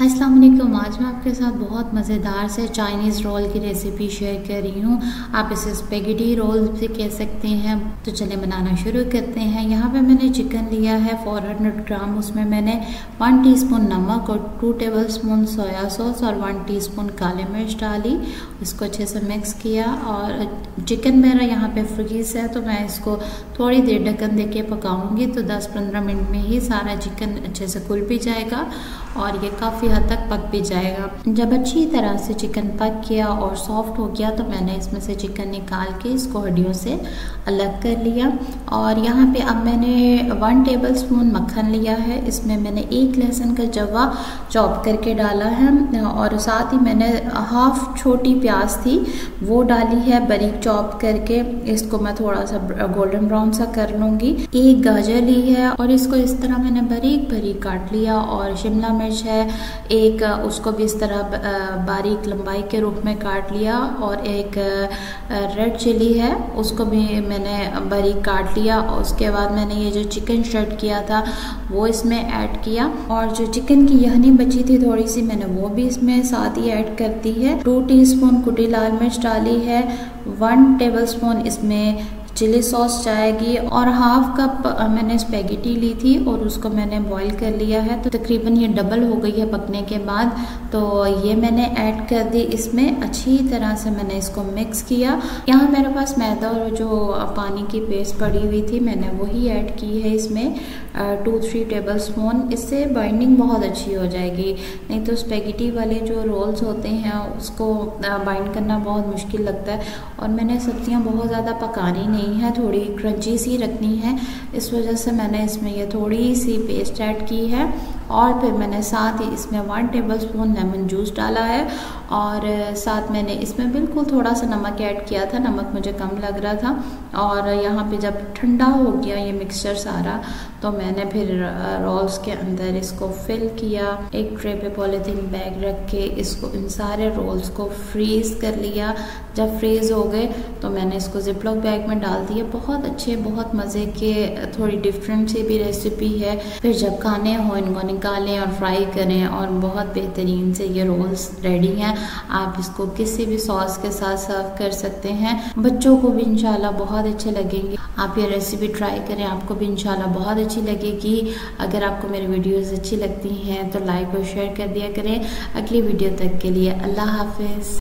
अस्सलाम वालेकुम। आज मैं आपके साथ बहुत मज़ेदार से चाइनीज़ रोल की रेसिपी शेयर कर रही हूँ। आप इसे स्पेगेटी रोल भी कह सकते हैं। तो चलें बनाना शुरू करते हैं। यहाँ पे मैंने चिकन लिया है 400 ग्राम। उसमें मैंने 1 टीस्पून नमक और 2 टेबलस्पून सोया सॉस और 1 टीस्पून काली मिर्च डाली। इसको अच्छे से मिक्स किया और चिकन मेरा यहाँ पे फ्रीज़ है तो मैं इसको थोड़ी देर ढक्कन दे के पकाऊँगी। तो 10-15 मिनट में ही सारा चिकन अच्छे से घुल भी जाएगा और ये काफ़ी हद तक पक भी जाएगा। जब अच्छी तरह से चिकन पक गया और सॉफ्ट हो गया तो मैंने इसमें से चिकन निकाल के इसको हड्डियों से अलग कर लिया। और यहाँ पे अब मैंने 1 टेबलस्पून मक्खन लिया है। इसमें मैंने 1 लहसुन का जवा चॉप करके डाला है और साथ ही मैंने हाफ छोटी प्याज थी वो डाली है बारीक चॉप करके। इसको मैं थोड़ा सा गोल्डन ब्राउन सा कर लूँगी। 1 गाजर ली है और इसको इस तरह मैंने बारीक बारीक काट लिया। और शिमला मिर्च है एक, उसको भी इस तरह बारीक लंबाई के रूप में काट लिया। और एक रेड चिली है उसको भी मैंने बारीक काट लिया। और उसके बाद मैंने ये जो चिकन शर्ट किया था वो इसमें ऐड किया। और जो चिकन की यखनी बची थी थोड़ी सी मैंने वो भी इसमें साथ ही ऐड कर दी है। 2 टीस्पून कुटी लाल मिर्च डाली है। 1 टेबलस्पून इसमें चिली सॉस जाएगी और हाफ कप मैंने स्पेगेटी ली थी और उसको मैंने बॉईल कर लिया है। तो तकरीबन ये डबल हो गई है पकने के बाद। तो ये मैंने ऐड कर दी इसमें। अच्छी तरह से मैंने इसको मिक्स किया। यहाँ मेरे पास मैदा और जो पानी की पेस्ट पड़ी हुई थी मैंने वही ऐड की है इसमें 2-3 टेबलस्पून। इससे बाइंडिंग बहुत अच्छी हो जाएगी। नहीं तो स्पेगेटी वाले जो रोल्स होते हैं उसको बाइंड करना बहुत मुश्किल लगता है। और मैंने सब्जियाँ बहुत ज़्यादा पकानी नहीं है, थोड़ी क्रंची सी रखनी है। इस वजह से मैंने इसमें ये थोड़ी सी पेस्ट ऐड की है। और फिर मैंने साथ ही इसमें 1 टेबलस्पून लेमन जूस डाला है। और साथ मैंने इसमें बिल्कुल थोड़ा सा नमक ऐड किया था, नमक मुझे कम लग रहा था। और यहाँ पे जब ठंडा हो गया ये मिक्सचर सारा तो मैंने फिर रोल्स के अंदर इसको फिल किया। एक ट्रे पे पॉलीथीन बैग रख के इसको इन सारे रोल्स को फ्रीज कर लिया। जब फ्रीज हो गए तो मैंने इसको जिपलॉक बैग में डाल दिया। बहुत अच्छे बहुत मज़े के थोड़ी डिफरेंट सी भी रेसिपी है। फिर जब खाने हो इनको निकालें और फ्राई करें और बहुत बेहतरीन से ये रोल्स रेडी हैं। आप इसको किसी भी सॉस के साथ सर्व कर सकते हैं। बच्चों को भी इंशाल्लाह बहुत अच्छे लगेंगे। आप ये रेसिपी ट्राई करें, आपको भी इंशाल्लाह बहुत अच्छी लगेगी। अगर आपको मेरी वीडियोस अच्छी लगती हैं तो लाइक और शेयर कर दिया करें। अगली वीडियो तक के लिए अल्लाह हाफिज़।